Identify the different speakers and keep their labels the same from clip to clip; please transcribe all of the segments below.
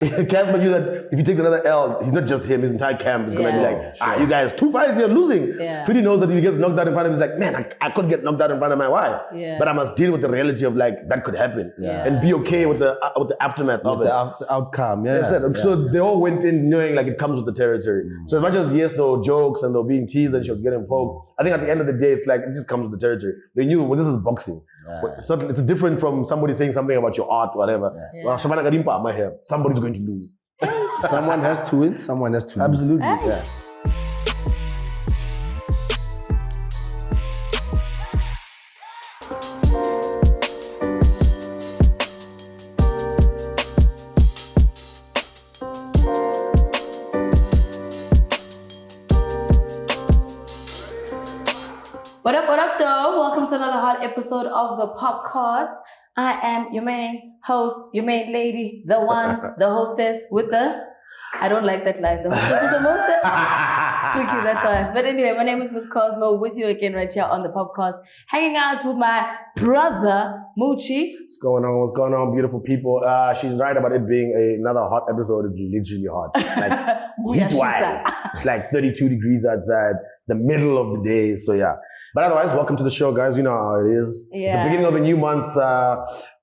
Speaker 1: Casper knew that if he takes another L, he's not just him, his entire camp is going to be like, you guys, 2 fights, you're losing.
Speaker 2: Yeah.
Speaker 1: Tweety knows that if he gets knocked out in front of him, he's like, man, I could get knocked out in front of my wife.
Speaker 2: Yeah.
Speaker 1: But I must deal with the reality of like, that could happen.
Speaker 2: Yeah.
Speaker 1: And be okay with the aftermath of it.
Speaker 3: The outcome, yeah.
Speaker 1: So they all went in knowing like it comes with the territory. So as much as yes, there were jokes and they were being teased and she was getting poked, I think at the end of the day, it's like, it just comes with the territory. They knew, well, this is boxing. So it's different from somebody saying something about your art or whatever. Well, somebody's going to lose.
Speaker 3: Someone has to win, someone has to lose.
Speaker 1: Absolutely.
Speaker 2: Hey.
Speaker 1: Yeah.
Speaker 2: What up, though? Welcome to another hot episode of the POPcast. I am your main host, your main lady, the one, the hostess with the... I don't like that line. The hostess with the mostess. It's tricky, that's why. But anyway, my name is Miss Cosmo, with you again right here on the POPcast, hanging out with my brother, Moochie.
Speaker 1: What's going on? What's going on, beautiful people? She's right about it being another hot episode. It's literally hot. Like, heat-wise. It's like 32 degrees outside. It's the middle of the day, so yeah. But otherwise, welcome to the show, guys. You know how it is.
Speaker 2: Yeah.
Speaker 1: It's the beginning of a new month. I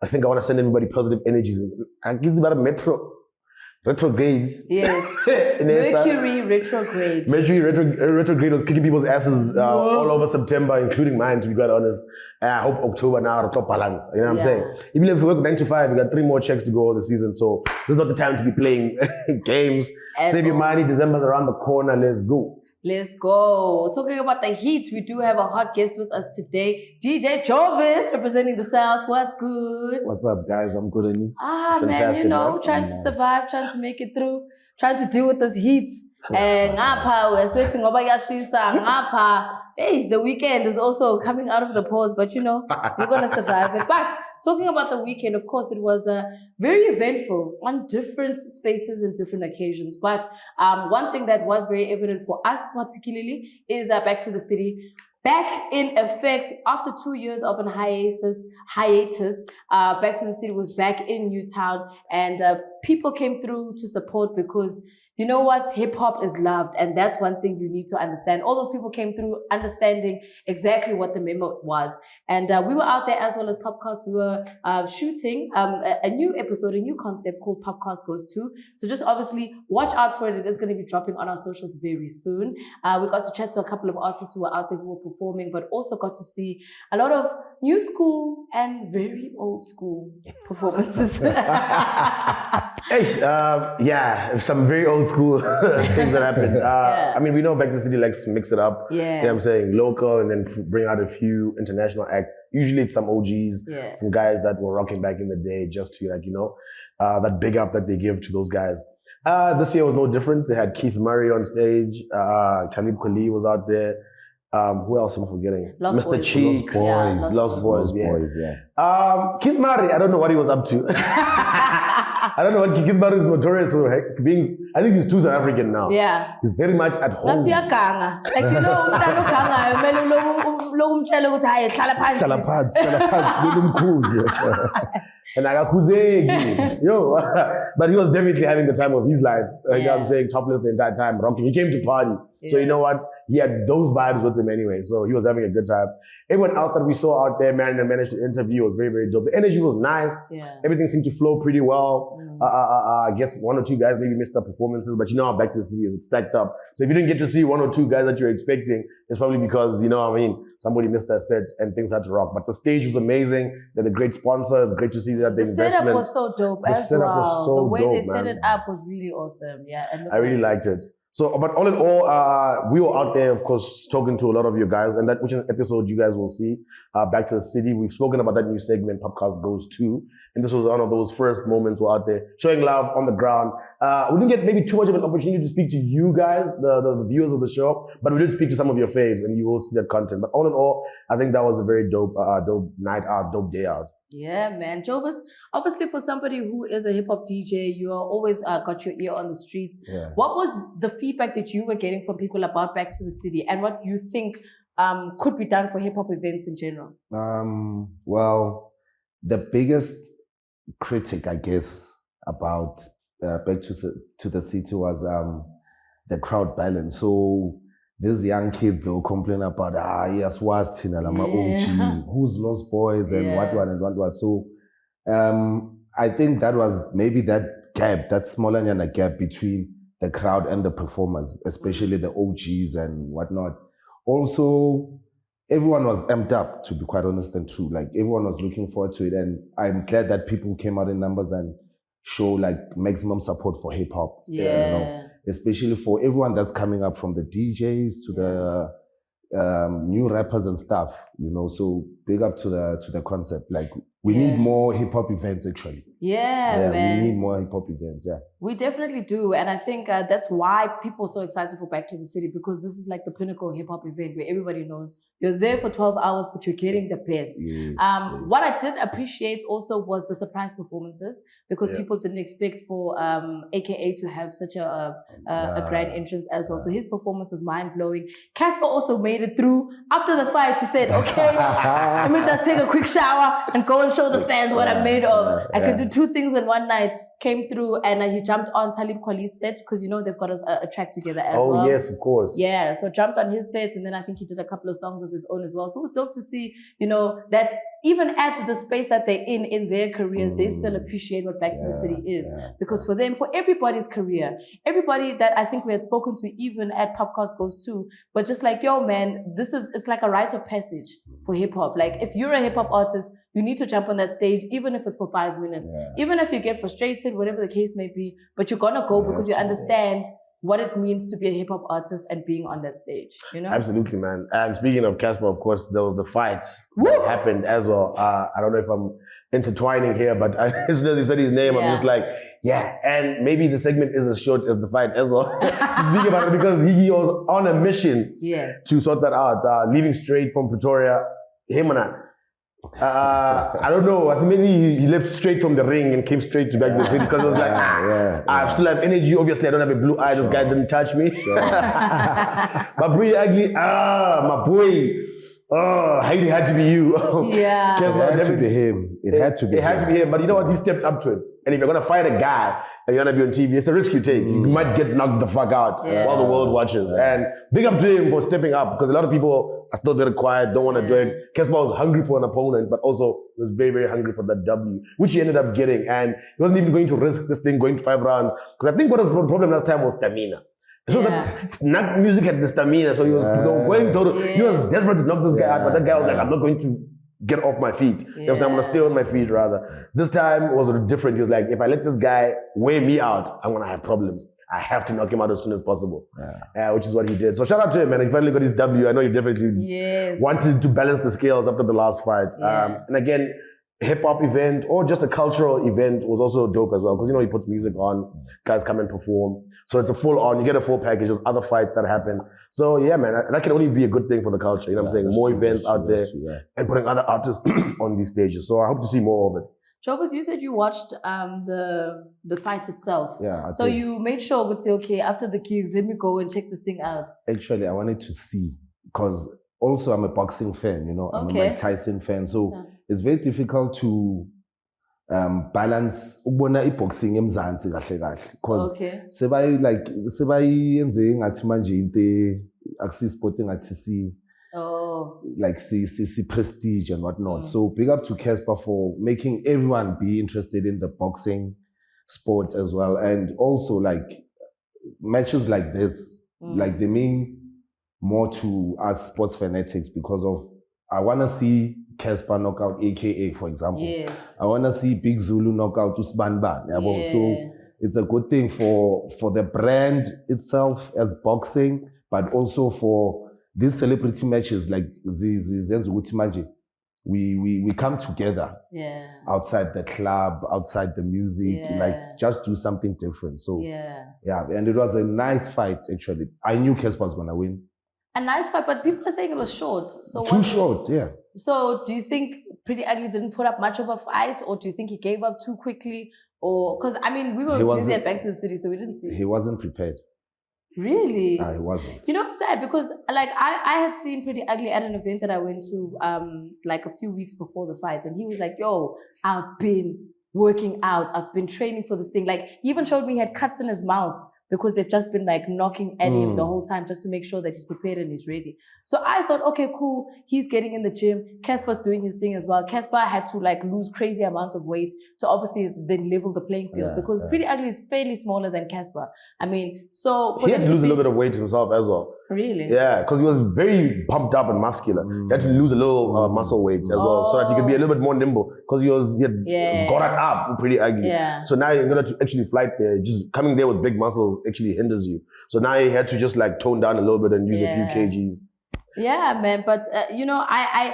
Speaker 1: think I want to send everybody positive energies. I give you about a retrograde.
Speaker 2: Yes. Mercury retrograde.
Speaker 1: Mercury retrograde was kicking people's asses all over September, including mine, to be quite honest. And I hope October now to top balance. You know what I'm saying? Even if we work 9 to 5, we got 3 more checks to go this season. So this is not the time to be playing games. Save your money. December's around the corner. Let's go.
Speaker 2: Let's go. Talking about the heat, we do have a hot guest with us today, DJ Jovis, representing the South. What's good?
Speaker 3: What's up, guys? I'm good, and you?
Speaker 2: Man, you know,
Speaker 1: right?
Speaker 2: trying to survive, trying to make it through, trying to deal with this heat. And ngapha, we're sweating over yashisa. Ngapha, hey, the weekend is also coming out of the pause, but you know, we're gonna survive it. But talking about the weekend, of course, it was very eventful on different spaces and different occasions. But one thing that was very evident for us particularly is Back to the City. Back in effect after 2 years of an hiatus. Back to the City was back in Newtown, and people came through to support because you know what? Hip-hop is loved, and that's one thing you need to understand. All those people came through understanding exactly what the memo was. And we were out there as well as POPcast. We were shooting a new episode, a new concept called POPcast Goes To. So just obviously watch out for it. It is going to be dropping on our socials very soon. We got to chat to a couple of artists who were out there who were performing, but also got to see a lot of new school and very old school performances.
Speaker 1: Some very old school things that happened. I mean, we know Back to the City likes to mix it up.
Speaker 2: Yeah.
Speaker 1: You know what I'm saying? Local and then bring out a few international acts. Usually it's some OGs, some guys that were rocking back in the day just to like, you know, that big up that they give to those guys. This year was no different. They had Keith Murray on stage. Talib Kweli was out there. Who else am I forgetting? Mr. Cheeks. Lost Boys, yeah. Keith Murray, I don't know what he was up to. I don't know what Keith Murray is notorious for being. I think he's too South African now.
Speaker 2: Yeah.
Speaker 1: He's very much at home.
Speaker 2: Like you know,
Speaker 1: and but he was definitely having the time of his life. You know what I'm saying? Topless the entire time, rocking. He came to party. So you know what? He had those vibes with him anyway. So he was having a good time. Everyone else that we saw out there, man, and managed to interview was very, very dope. The energy was nice.
Speaker 2: Yeah.
Speaker 1: Everything seemed to flow pretty well. I guess 1 or 2 guys maybe missed the performances, but you know how Back to the City is. It's stacked up. So if you didn't get to see 1 or 2 guys that you're expecting, it's probably because, you know what I mean, somebody missed their set and things had to rock. But the stage was amazing. They're the great sponsor. It's great to see that the investment.
Speaker 2: The setup was so dope as well.
Speaker 1: Was so
Speaker 2: the way
Speaker 1: dope,
Speaker 2: they set it up was really awesome. Yeah, and
Speaker 1: I really liked it. So, but all in all, we were out there, of course, talking to a lot of you guys, and that which is an episode you guys will see. Back to the City. We've spoken about that new segment, POPcast Goes To, and this was one of those first moments we're out there showing love on the ground. We didn't get maybe too much of an opportunity to speak to you guys, the viewers of the show, but we did speak to some of your faves, and you will see that content. But all in all, I think that was a very dope night out, dope day out.
Speaker 2: Yeah, man. Jovis, obviously for somebody who is a hip-hop DJ, you are always got your ear on the streets.
Speaker 1: Yeah.
Speaker 2: What was the feedback that you were getting from people about Back to the City, and what you think could be done for hip-hop events in general?
Speaker 3: Well, the biggest critic, I guess, about Back to the City was the crowd balance. So these young kids, they will complain about, yes, was Tina Lama OG, who's Lost Boys and what. So I think that was maybe that gap, that smaller gap between the crowd and the performers, especially the OGs and whatnot. Also, everyone was amped up, to be quite honest and true. Like, everyone was looking forward to it. And I'm glad that people came out in numbers and show like maximum support for hip hop.
Speaker 2: Yeah.
Speaker 3: You know, especially for everyone that's coming up, from the DJs to the new rappers and stuff, you know. So big up to the concept. Like, we need more hip hop events, actually.
Speaker 2: Yeah, man.
Speaker 3: We need more hip hop events. Yeah,
Speaker 2: we definitely do, and I think that's why people are so excited for Back to the City, because this is like the pinnacle hip hop event where everybody knows you're there for 12 hours, but you're getting the best.
Speaker 3: Yes,
Speaker 2: what I did appreciate also was the surprise performances, because people didn't expect for AKA to have such a grand entrance as well. So his performance was mind blowing. Casper also made it through. After the fight, he said, "Okay, let me just take a quick shower and go and show the fans what I'm made of. I could do 2 things in one night." Came through, and he jumped on Talib Kweli's set, because you know they've got a track together as well.
Speaker 1: Oh yes, of course.
Speaker 2: Yeah, so jumped on his set, and then I think he did a couple of songs of his own as well. So it was dope to see, you know, that even at the space that they're in their careers, they still appreciate what Back to the City is. Because for them, for everybody's career, everybody that I think we had spoken to, even at POPcast goes to, but just like, yo, man, it's like a rite of passage for hip hop. Like, if you're a hip hop artist, you need to jump on that stage, even if it's for 5 minutes, even if you get frustrated, whatever the case may be, but you're gonna go because you understand what it means to be a hip hop artist and being on that stage, you know?
Speaker 1: Absolutely, man. And speaking of Casper, of course, there was the fights that happened as well. I don't know if I'm intertwining here, but as soon as you said his name, I'm just like, and maybe the segment is as short as the fight as well. Speaking about it, because he was on a mission to sort that out, leaving straight from Pretoria, him and I don't know. I think maybe he left straight from the ring and came straight to Back to the City, because it was like, I still have energy. Obviously, I don't have a blue eye. This guy didn't touch me. But Pretty Ugly, my boy. Oh, Heidi had to be you.
Speaker 3: It had to be him. It had to be him.
Speaker 1: But you know what? He stepped up to it. And if you're going to fight a guy and you're going to be on TV, it's the risk you take. You might get knocked the fuck out while the world watches. And big up to him for stepping up, because a lot of people are still very quiet, don't want to do it. Casper was hungry for an opponent, but also was very, very hungry for that W, which he ended up getting. And he wasn't even going to risk this thing going to 5 rounds. Because I think what was the problem last time was stamina. So like, music had the stamina, so he was going total. He was desperate to knock this guy out, but that guy was like, I'm not going to get off my feet. You know what I'm saying? I'm gonna stay on my feet rather. This time was different. He was like, if I let this guy weigh me out, I'm gonna have problems. I have to knock him out as soon as possible. Which is what he did. So shout out to him, man. He finally got his W. I know he definitely wanted to balance the scales after the last fight. And again, hip hop event or just a cultural event was also dope as well, because you know he puts music on, guys come and perform. So it's a full on, you get a full package, there's other fights that happen. So yeah, man, that can only be a good thing for the culture. You know what I'm saying? More events out there and putting other artists on these stages. So I hope to see more of it.
Speaker 2: Jovas, you said you watched the fight itself.
Speaker 3: Yeah.
Speaker 2: So you made sure to say, okay, after the gigs, let me go and check this thing out.
Speaker 3: Actually, I wanted to see, because also I'm a boxing fan, you know, I'm a Mike Tyson fan. So it's very difficult to balance ukubona boxing emzansi kahle kahle, because sebayenze ngathi manje into akusi sport engathi si like see prestige and whatnot. So big up to Casper for making everyone be interested in the boxing sport as well. And also like matches like this, like they mean more to us sports fanatics, because of I want to see Casper knock out AKA, for example. I want to see Big Zulu knock out Usbanban. So it's a good thing for the brand itself as boxing, but also for these celebrity matches like we come together outside the club, outside the music, like just do something different. So and it was a nice fight actually. I knew Casper was gonna win.
Speaker 2: A nice fight, but people are saying it was short. So
Speaker 3: too short,
Speaker 2: So do you think Pretty Ugly didn't put up much of a fight, or do you think he gave up too quickly? Or because I mean we were busy at Back to the City, so we didn't see.
Speaker 3: He wasn't prepared.
Speaker 2: Really?
Speaker 3: He wasn't.
Speaker 2: You know what's sad? Because like I had seen Pretty Ugly at an event that I went to like a few weeks before the fight, and he was like, "Yo, I've been working out. I've been training for this thing. Like, he even showed me he had cuts in his mouth because they've just been like knocking at him the whole time just to make sure that he's prepared and he's ready. So I thought, okay, cool. He's getting in the gym. Casper's doing his thing as well. Casper had to like lose crazy amounts of weight to obviously then level the playing field because Pretty Ugly is fairly smaller than Casper. I mean, so
Speaker 1: he had to lose a little bit of weight himself as well.
Speaker 2: Really?
Speaker 1: Yeah, because he was very pumped up and muscular. He had to lose a little muscle weight as well, so that he could be a little bit more nimble. Because he had got up Pretty Ugly. Yeah. So now in order to actually fight there, just coming there with big muscles actually hinders you. So now he had to just like tone down a little bit and use a few kgs.
Speaker 2: Yeah, man. But you know, I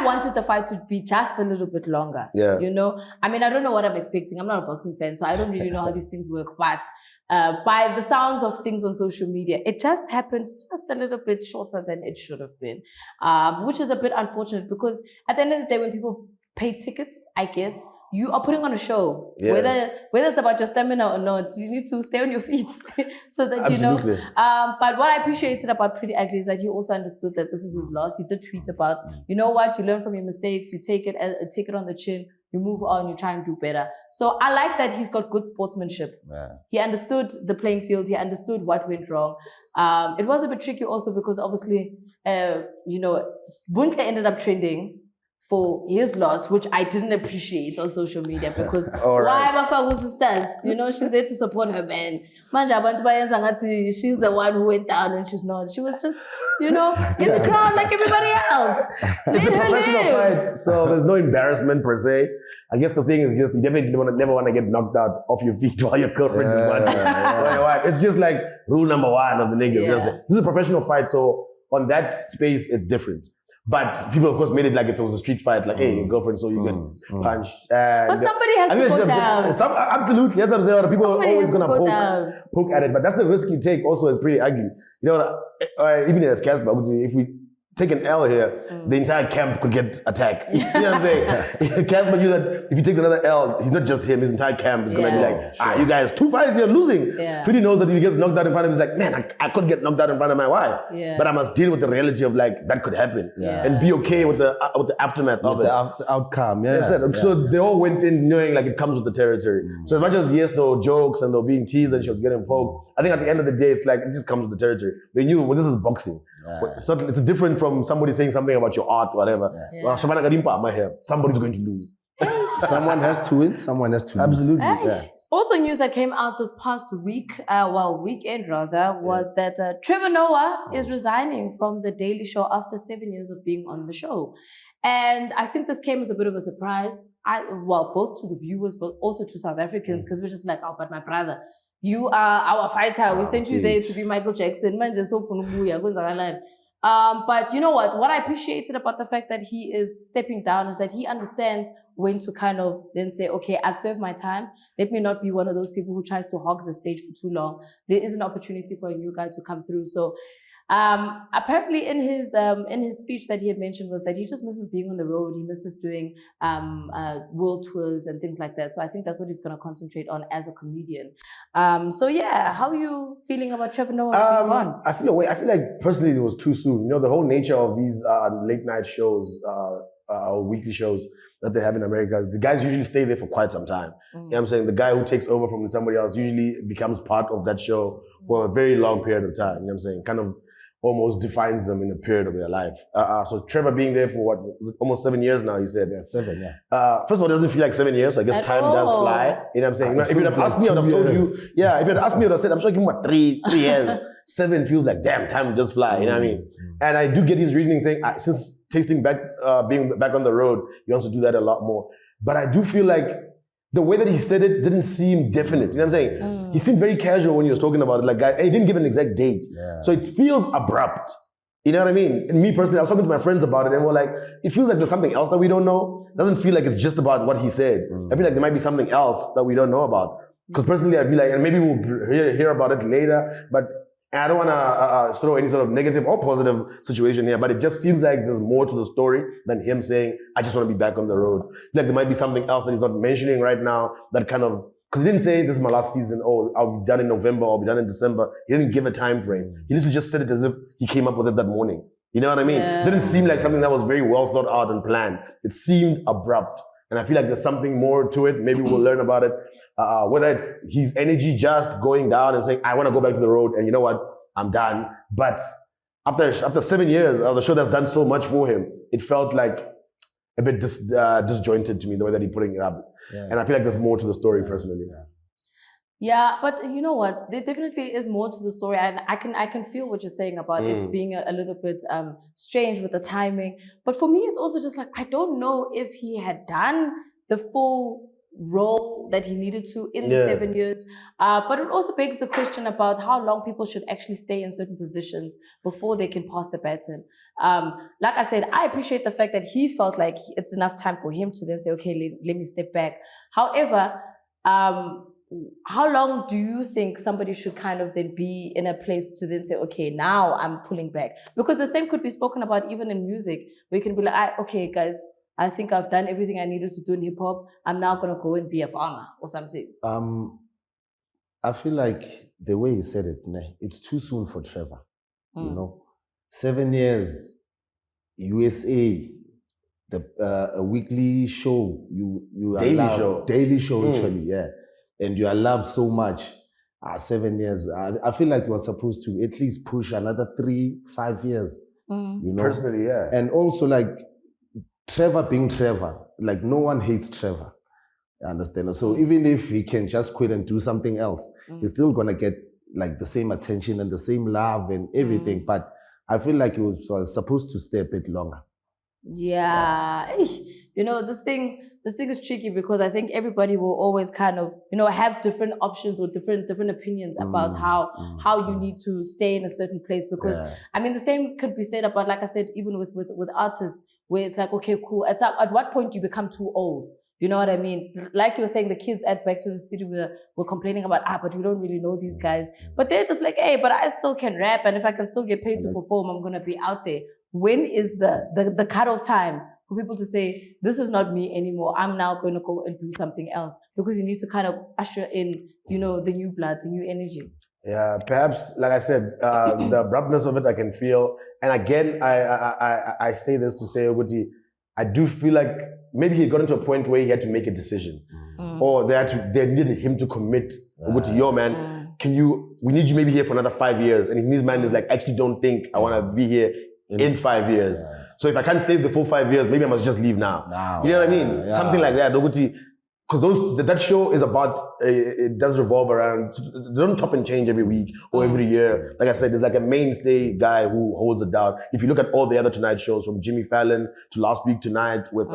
Speaker 2: wanted the fight to be just a little bit longer.
Speaker 1: Yeah.
Speaker 2: You know, I mean, I don't know what I'm expecting. I'm not a boxing fan, so I don't really know how these things work. But by the sounds of things on social media, it just happened just a little bit shorter than it should have been, which is a bit unfortunate because at the end of the day, when people pay tickets, I guess, you are putting on a show. Yeah. Whether it's about your stamina or not, you need to stay on your feet so that you know. But what I appreciated about Pretty Ugly is that he also understood that this is his loss. He did tweet about, you know what, you learn from your mistakes, you take it on the chin, you move on, you try and do better. So I like that he's got good sportsmanship. Yeah. He understood the playing field. He understood what went wrong. It was a bit tricky also because obviously, you know, Bunke ended up trending for his loss, which I didn't appreciate on social media because why Bafagu sisters? You know, she's there to support her man. She's the one who went down when she's not. She was just, you know, in the crowd like everybody else.
Speaker 1: It's a professional fight, so there's no embarrassment per se. I guess the thing is just you definitely never want to get knocked out off your feet while your girlfriend is watching. It's just like rule number one of the niggas. You know what I'm saying? This is a professional fight, so on that space, it's different. But people, of course, made it like it was a street fight. Like, hey, your girlfriend saw you get punched.
Speaker 2: But somebody has to go down.
Speaker 1: Absolutely. That's what I'm saying. People are always going to poke at it. But that's the risk you take also is Pretty Ugly. You know, even as Casper, if we take an L here, the entire camp could get attacked. You know what I'm saying? Casper knew that if he takes another L, he's not just him, his entire camp is going to be like, you guys, 2 fights, you're losing. Yeah. Pretty knows that if he gets knocked out in front of him, he's like, man, I could get knocked out in front of my wife. Yeah. But I must deal with the reality of like, that could happen. Yeah. And be okay with the aftermath of it.
Speaker 3: The outcome,
Speaker 1: So they all went in knowing like it comes with the territory. So as much as yes, there were jokes and they were being teased and she was getting poked, I think at the end of the day, it's like, it just comes with the territory. They knew, well, this is boxing. So it's different from somebody saying something about your art or whatever. Well, somebody's going to lose.
Speaker 3: Someone has to win, someone has to lose.
Speaker 1: Absolutely.
Speaker 2: Yeah. Also news that came out this past week, weekend rather, was that Trevor Noah is resigning from The Daily Show after 7 years of being on the show. And I think this came as a bit of a surprise, both to the viewers, but also to South Africans, because we're just like, oh, but my brother, you are our fighter. We sent you there to be Michael Jackson. But you know what I appreciated about the fact that he is stepping down is that he understands when to kind of then say, okay, I've served my time. Let me not be one of those people who tries to hog the stage for too long. There is an opportunity for a new guy to come through. So apparently in his speech that he had mentioned was that he just misses being on the road. He misses doing world tours and things like that. So I think that's what he's going to concentrate on as a comedian. So yeah, how are you feeling about Trevor Noah being gone?
Speaker 1: I feel like personally it was too soon. You know, the whole nature of these late night shows or weekly shows that they have in America, the guys usually stay there for quite some time. You know what I'm saying? The guy who takes over from somebody else usually becomes part of that show for a very long period of time. You know what I'm saying? Kind of almost defines them in a period of their life. So Trevor being there for almost 7 years now, he said.
Speaker 3: Yeah, 7, yeah.
Speaker 1: First of all, it doesn't feel like 7 years, so I guess time does fly. You know what I'm saying? If you'd have asked me, I would have told you. Yeah, if you'd asked me, I would have said, I'm sure give him 3 years. 7 feels like, damn, time just fly. You know what I mean? And I do get his reasoning saying, since tasting back, being back on the road, he wants to do that a lot more. But I do feel like the way that he said it didn't seem definite. You know what I'm saying? He seemed very casual when he was talking about it. Like, and he didn't give an exact date. Yeah. So it feels abrupt. You know what I mean? And me personally, I was talking to my friends about it and we're like, it feels like there's something else that we don't know. It doesn't feel like it's just about what he said. I feel like there might be something else that we don't know about. Because personally, I'd be like, and maybe we'll hear about it later, but I don't want to throw any sort of negative or positive situation here, but it just seems like there's more to the story than him saying, I just want to be back on the road. Like there might be something else that he's not mentioning right now that kind of, because he didn't say this is my last season, oh, I'll be done in November, or I'll be done in December. He didn't give a time frame. He literally just said it as if he came up with it that morning. You know what I mean? It didn't seem like something that was very well thought out and planned. It seemed abrupt. And I feel like there's something more to it. Maybe we'll learn about it. Whether it's his energy just going down and saying, I want to go back to the road, and you know what, I'm done. But after 7 years of the show that's done so much for him, it felt like a bit disjointed to me, the way that he's putting it up. Yeah. And I feel like there's more to the story personally.
Speaker 2: Yeah, but you know what? There definitely is more to the story, and I can feel what you're saying about it being a little bit strange with the timing. But for me, it's also just like, I don't know if he had done the full role that he needed to in the 7 years. But it also begs the question about how long people should actually stay in certain positions before they can pass the baton. Like I said, I appreciate the fact that he felt like it's enough time for him to then say, okay, let me step back. However, how long do you think somebody should kind of then be in a place to then say, okay, now I'm pulling back? Because the same could be spoken about even in music, where you can be like, okay, guys, I think I've done everything I needed to do in hip hop. I'm now going to go and be a farmer or something.
Speaker 3: I feel like the way he said it, it's too soon for Trevor. You know, 7 years, USA, a weekly show, you daily show actually, yeah. And you are loved so much. 7 years. I feel like you are supposed to at least push another 3-5 years. You know?
Speaker 1: Personally, yeah.
Speaker 3: And also like Trevor being Trevor, like no one hates Trevor. You understand? So even if he can just quit and do something else, he's still gonna get like the same attention and the same love and everything. But I feel like he was supposed to stay a bit longer.
Speaker 2: Yeah. You know, this thing is tricky because I think everybody will always kind of, you know, have different options or different opinions about how you need to stay in a certain place. Because I mean, the same could be said about, like I said, even with artists, where it's like, okay, cool. At what point do you become too old? You know what I mean? Like you were saying, the kids at Back to the City were complaining about, but we don't really know these guys. But they're just like, hey, but I still can rap, and if I can still get paid to perform, I'm gonna be out there. When is the cutoff time for people to say, this is not me anymore, I'm now going to go and do something else? Because you need to kind of usher in, you know, the new blood, the new energy.
Speaker 1: Yeah, perhaps, like I said, the abruptness of it I can feel. And again, I say this to say, Oguti, I do feel like maybe he got into a point where he had to make a decision. Or they needed him to commit. Oguti, yo man, we need you maybe here for another 5 years. And in his mind is like, actually don't think I want to be here in 5 years. So if I can't stay the full 5 years, maybe I must just leave now. You know what I mean? Something like that. Because that show is about, it does revolve around, they don't chop and change every week or every year. Like I said, there's like a mainstay guy who holds it down. If you look at all the other Tonight shows, from Jimmy Fallon to Last Week Tonight with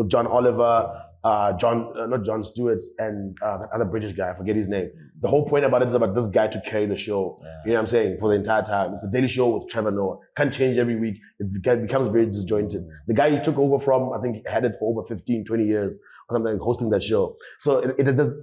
Speaker 1: John Oliver, not John Stewart, and that other British guy, I forget his name. The whole point about it is about this guy to carry the show. You know what I'm saying? For the entire time. It's the Daily Show with Trevor Noah. Can't change every week. It becomes very disjointed. The guy he took over from, I think, had it for over 15, 20 years or something, hosting that show. So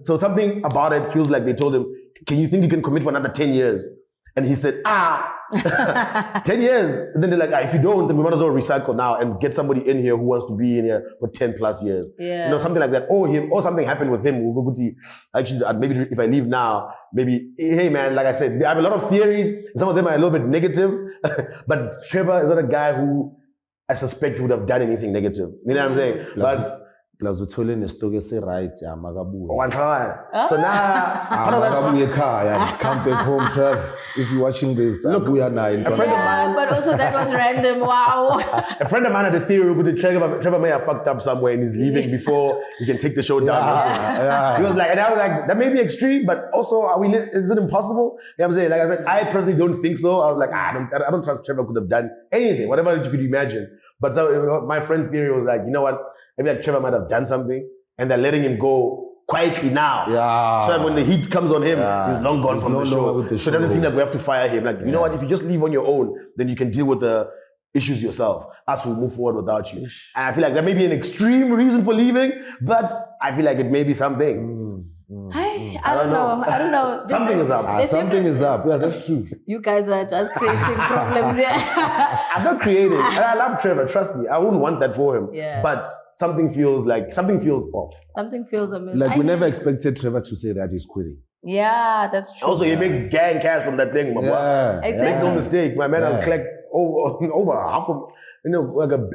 Speaker 1: so something about it feels like they told him, can you think you can commit for another 10 years? And he said, 10 years. And then they're like, if you don't, then we might as well recycle now and get somebody in here who wants to be in here for 10 plus years.
Speaker 2: Yeah.
Speaker 1: You know, something like that. Or something happened with him. Actually, maybe if I leave now, maybe, hey man, like I said, I have a lot of theories. And some of them are a little bit negative. But Trevor is not a guy who I suspect would have done anything negative. You know what I'm saying? But
Speaker 3: plus uthole nesitoke right makabuye.
Speaker 1: So now
Speaker 3: come back home, Trev. If you're watching this, look, we are now in
Speaker 1: a friend of mine.
Speaker 2: But also that was random. Wow.
Speaker 1: A friend of mine had a theory that Trevor may have fucked up somewhere and he's leaving before he can take the show down. He was like, and I was like, that may be extreme, but also is it impossible? You know what I'm saying? Like I said, I personally don't think so. I was like, I don't trust Trevor could have done anything, whatever you could imagine. But so, my friend's theory was like, you know what? Maybe like Trevor might have done something and they're letting him go quietly now. So that when the heat comes on him, he's long gone from the show. So it doesn't seem like we have to fire him. Like, you know what? If you just leave on your own, then you can deal with the issues yourself. Us will move forward without you. And I feel like that may be an extreme reason for leaving, but I feel like it may be something.
Speaker 2: I don't know.
Speaker 1: Something is up.
Speaker 3: Something is up. Yeah, that's true.
Speaker 2: You guys are just creating problems here.
Speaker 1: I'm not creating. And I love Trevor. Trust me. I wouldn't want that for him.
Speaker 2: Yeah.
Speaker 1: But something feels off.
Speaker 2: Something feels amiss.
Speaker 3: Like we never expected Trevor to say that he's quitting.
Speaker 2: Yeah, that's true.
Speaker 1: Also, he makes gang cash from that thing, my boy.
Speaker 2: Exactly.
Speaker 1: Make no mistake. My man has collected over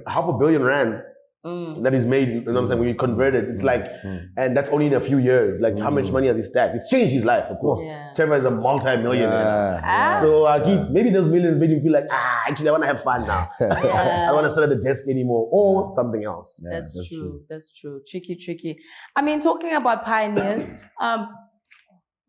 Speaker 1: half a billion rand that he's made, you know what I'm saying, when you convert it, it's like, and that's only in a few years, like how much money has he stacked? It's changed his life, of course. Trevor is a multi-millionaire now. So maybe those millions made him feel like, actually I want to have fun now. I don't want to sit at the desk anymore or something else.
Speaker 2: That's true. That's true. Tricky. I mean, talking about pioneers,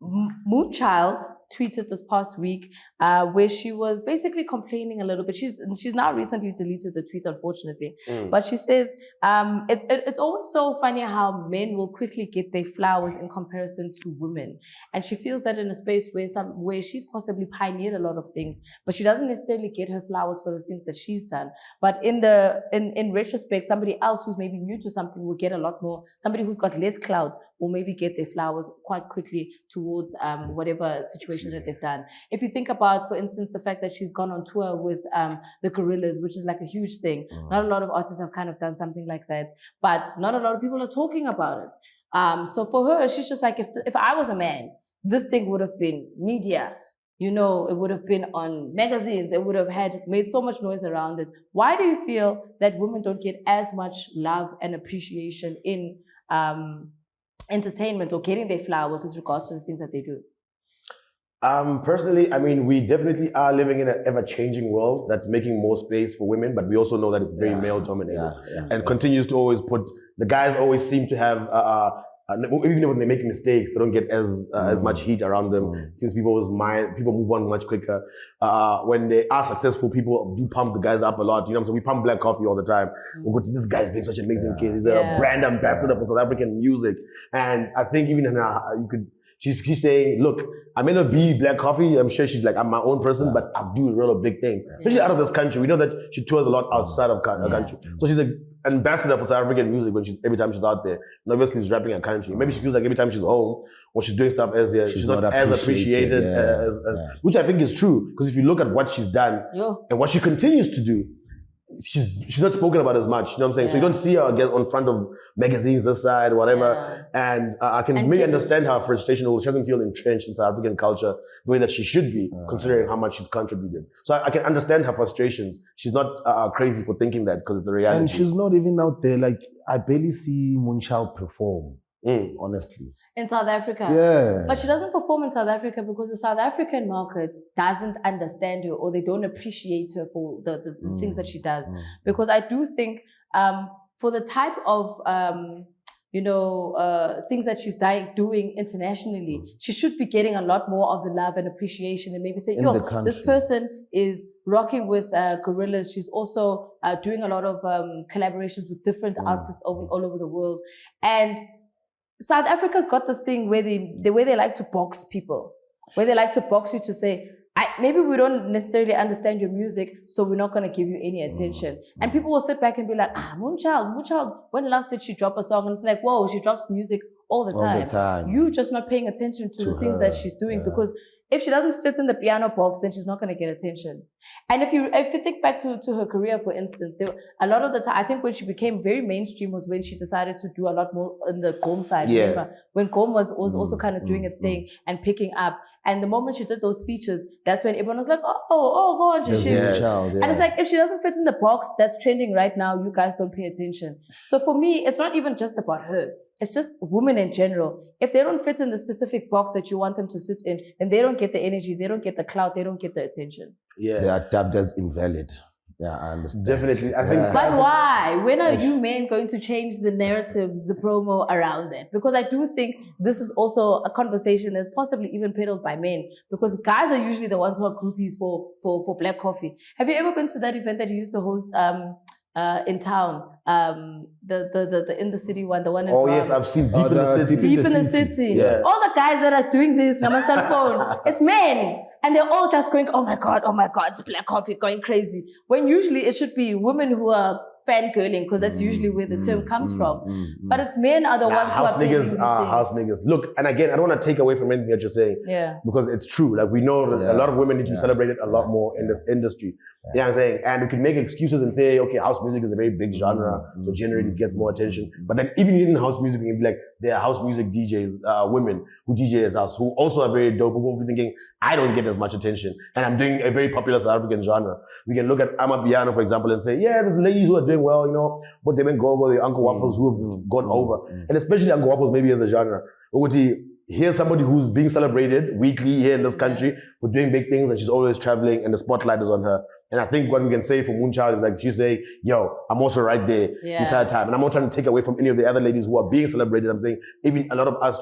Speaker 2: MoonChild tweeted this past week where she was basically complaining a little bit. She's now recently deleted the tweet, unfortunately. But she says it's always so funny how men will quickly get their flowers in comparison to women, and she feels that in a space where she's possibly pioneered a lot of things, but she doesn't necessarily get her flowers for the things that she's done. But in retrospect, somebody else who's maybe new to something will get a lot more. Somebody who's got less clout will maybe get their flowers quite quickly towards whatever situation that they've done. If you think about, for instance, the fact that she's gone on tour with the Gorillas, which is like a huge thing. Not a lot of artists have kind of done something like that, but not a lot of people are talking about it. So for her, she's just like, if I was a man, this thing would have been media. You know, it would have been on magazines. It would have made so much noise around it. Why do you feel that women don't get as much love and appreciation in entertainment or getting their flowers with regards to the things that they do?
Speaker 1: Personally, I mean, we definitely are living in an ever-changing world that's making more space for women, but we also know that it's very male-dominated and continues to always the guys always seem to have, even when they make mistakes, they don't get as much heat around them. Since people move on much quicker. When they are successful, people do pump the guys up a lot. You know what I'm saying? We pump Black Coffee all the time. We go to this guy's doing such an amazing case. He's a brand ambassador for South African music. And I think even in she's saying, look, I may not be Black Coffee. I'm sure she's like, I'm my own person, but I do real big things. Especially out of this country. We know that she tours a lot outside of her country. So she's an ambassador for South African music every time she's out there. And obviously she's rapping her country. Maybe she feels like every time she's home or she's doing stuff as she's not as appreciated as which I think is true. Because if you look at what she's done and what she continues to do, she's not spoken about as much, you know what I'm saying? So you don't see her again on front of magazines this side, whatever. And I can maybe understand her frustration, or she doesn't feel entrenched in South African culture the way that she should be, considering how much she's contributed. So I can understand her frustrations. She's not crazy for thinking that, because it's a reality.
Speaker 3: And she's not even out there. Like, I barely see MoonChild perform, honestly.
Speaker 2: In South Africa.
Speaker 3: Yeah.
Speaker 2: But she doesn't perform in South Africa because the South African market doesn't understand her, or they don't appreciate her for the things that she does. Because I do think for the type of things that she's doing internationally, she should be getting a lot more of the love and appreciation, and maybe say, this person is rocking with Gorillas. She's also doing a lot of collaborations with different artists all over the world. And South Africa's got this thing where they like to box people, where they like to box you to say, maybe we don't necessarily understand your music, so we're not going to give you any attention. And people will sit back and be like, MoonChild, when last did she drop a song? And it's like, whoa, she drops music all the time. You're just not paying attention to the things that she's doing, because if she doesn't fit in the piano box, then she's not going to get attention. And if you think back to her career, for instance, a lot of the time, I think when she became very mainstream was when she decided to do a lot more on the Gqom side. Remember? When Gqom was also kind of doing its thing and picking up. And the moment she did those features, that's when everyone was like, go on, just And it's like, if she doesn't fit in the box that's trending right now, you guys don't pay attention. So for me, it's not even just about her. It's just women in general. If they don't fit in the specific box that you want them to sit in, then they don't get the energy, they don't get the clout, they don't get the attention.
Speaker 3: They are dubbed as invalid. Yeah, I understand.
Speaker 1: Definitely. I think
Speaker 2: But why? When are you men going to change the narrative, the promo around it? Because I do think this is also a conversation that's possibly even peddled by men, because guys are usually the ones who are groupies for Black Coffee. Have you ever been to that event that you used to host in town, the in the city one, the one in
Speaker 1: yes, I've seen Deep in the City.
Speaker 2: Deep in the City. Yeah. All the guys that are doing this on my cell phone, it's men. And they're all just going, oh my God, it's Black Coffee, going crazy. When usually it should be women who are fangirling, because that's usually where the term comes from. But it's men are the ones who are
Speaker 1: niggas are house niggas. Look, and again, I don't want to take away from anything that you're saying. Because it's true. Like, we know that a lot of women need to be celebrated a lot more in this industry. You know what I'm saying? And we can make excuses and say, okay, house music is a very big genre, so generally it gets more attention. But then even in house music, we can be like, there are house music DJs, women who DJ as us, who also are very dope, who will be thinking, I don't get as much attention, and I'm doing a very popular South African genre. We can look at Amapiano, for example, and say, yeah, there's ladies who are doing well, you know, but them and Gogo, the Uncle Waffles who have gone over. And especially Uncle Waffles maybe as a genre. Here's somebody who's being celebrated weekly here in this country for doing big things, and she's always traveling and the spotlight is on her. And I think what we can say for MoonChild is like, she's saying, yo, I'm also right there the entire time. And I'm not trying to take away from any of the other ladies who are being celebrated. I'm saying even a lot of us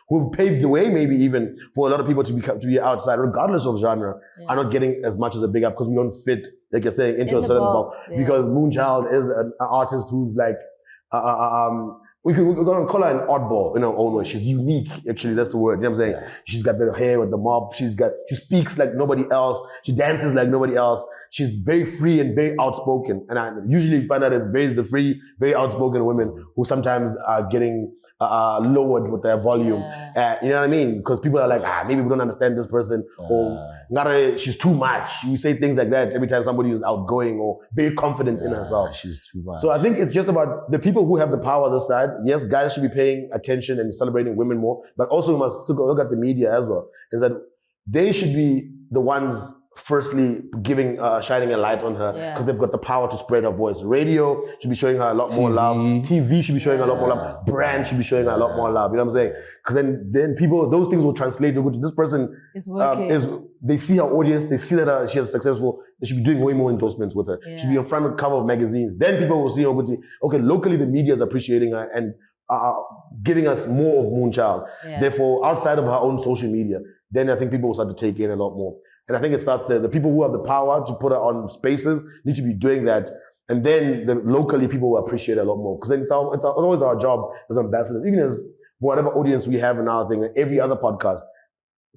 Speaker 1: who've paved the way, maybe even for a lot of people to be outside, regardless of genre, are not getting as much as a big up because we don't fit, like you're saying, into a certain box. Because MoonChild is an artist who's like, we're going to call her an oddball in her own way. She's unique, actually, that's the word. You know what I'm saying? Yeah. She's got the hair with the mop. She speaks like nobody else. She dances like nobody else. She's very free and very outspoken. And I usually find out it's the free, very outspoken women who sometimes are getting lowered with their volume. You know what I mean? Because people are like, maybe we don't understand this person, or she's too much. You say things like that every time somebody is outgoing or very confident in herself.
Speaker 3: She's too much.
Speaker 1: So I think it's just about the people who have the power this side. Yes, guys should be paying attention and celebrating women more, but also we must look at the media as well. Is that they should be the ones firstly shining a light on her because they've got the power to spread her voice. Radio should be showing her a lot more love. TV should be showing her a lot more love. Brands should be showing her a lot more love. You know what I'm saying? Because then people, those things will translate to this person
Speaker 2: is working.
Speaker 1: They see her audience, they see that she is successful. They should be doing way more endorsements with her. She should be on front of the cover of magazines. Then people will see her. Okay, locally the media is appreciating her and giving us more of MoonChild. Therefore, outside of her own social media, then I think people will start to take in a lot more. And I think it's that the people who have the power to put her on spaces need to be doing that. And then locally people will appreciate it a lot more. Because then it's always our job as ambassadors, even as whatever audience we have in our thing, and every other podcast,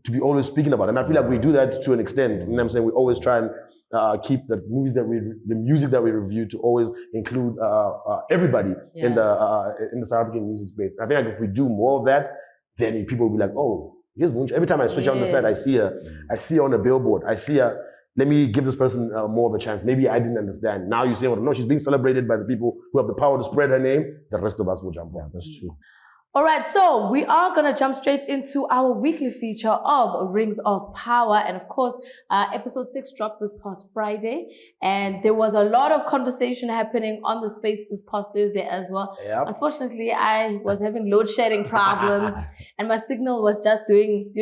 Speaker 1: to be always speaking about it. And I feel like we do that to an extent. You know what I'm saying? We always try and keep the music that we review to always include everybody in the South African music space. And I think like if we do more of that, then people will be like, oh, here's MoonChild. Every time I switch on the set, I see her on a billboard. I see her. Let me give this person more of a chance. Maybe I didn't understand. Now you say, well, no, she's being celebrated by the people who have the power to spread her name. The rest of us will jump on.
Speaker 3: That's true.
Speaker 2: All right, so we are going to jump straight into our weekly feature of Rings of Power. And of course, episode 6 dropped this past Friday. And there was a lot of conversation happening on the space this past Thursday as well. Yep. Unfortunately, I was having load shedding problems and my signal was just doing,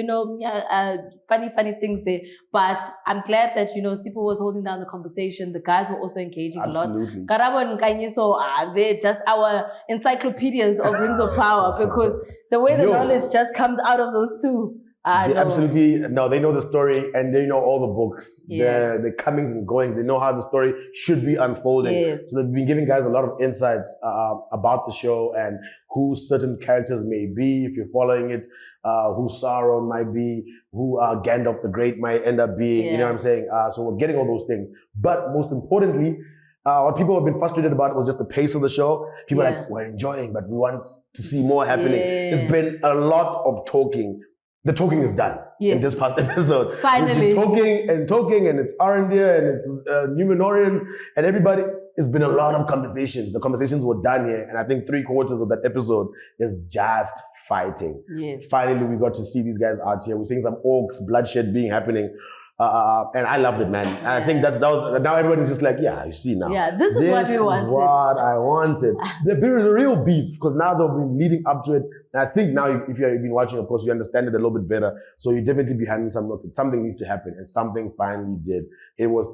Speaker 2: funny things there. But I'm glad that, Sipho was holding down the conversation. The guys were also engaging a lot. Karabo and Kanyiso, they're just our encyclopedias of Rings of Power. Because the way the knowledge just comes out of those two.
Speaker 1: They know the story and they know all the books, the comings and goings. They know how the story should be unfolding. Yes. So they've been giving guys a lot of insights about the show and who certain characters may be, if you're following it, who Sauron might be, who Gandalf the Great might end up being, you know what I'm saying? So we're getting all those things. But most importantly, what people have been frustrated about was just the pace of the show. People are like, we're enjoying, but we want to see more happening. It's been a lot of talking. The talking is done in this past episode.
Speaker 2: Finally.
Speaker 1: We've been talking, and it's Arendir, and it's Numenorians, and everybody. It's been a lot of conversations. The conversations were done here, and I think 3/4 of that episode is just fighting. Yes. Finally, we got to see these guys out here. We're seeing some orcs, bloodshed happening. And I loved it, man. And I think that now everybody's just like, you see now.
Speaker 2: Yeah, this is what we wanted.
Speaker 1: This is what I wanted. There's a real beef because now they'll be leading up to it. And I think now if you've been watching, of course, you understand it a little bit better. So you definitely behind something needs to happen. And something finally did. It was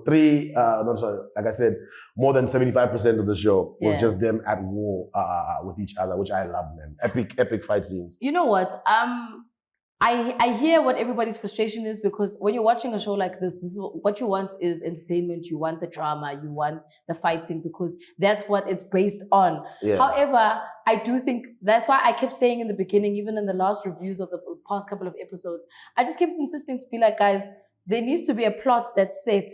Speaker 1: like I said, more than 75% of the show was just them at war with each other, which I love, man. Epic fight scenes.
Speaker 2: You know what? I hear what everybody's frustration is because when you're watching a show like this is what you want is entertainment, you want the drama, you want the fighting because that's what it's based on. Yeah. However, I do think that's why I kept saying in the beginning, even in the last reviews of the past couple of episodes, I just kept insisting to be like, guys, there needs to be a plot that's set.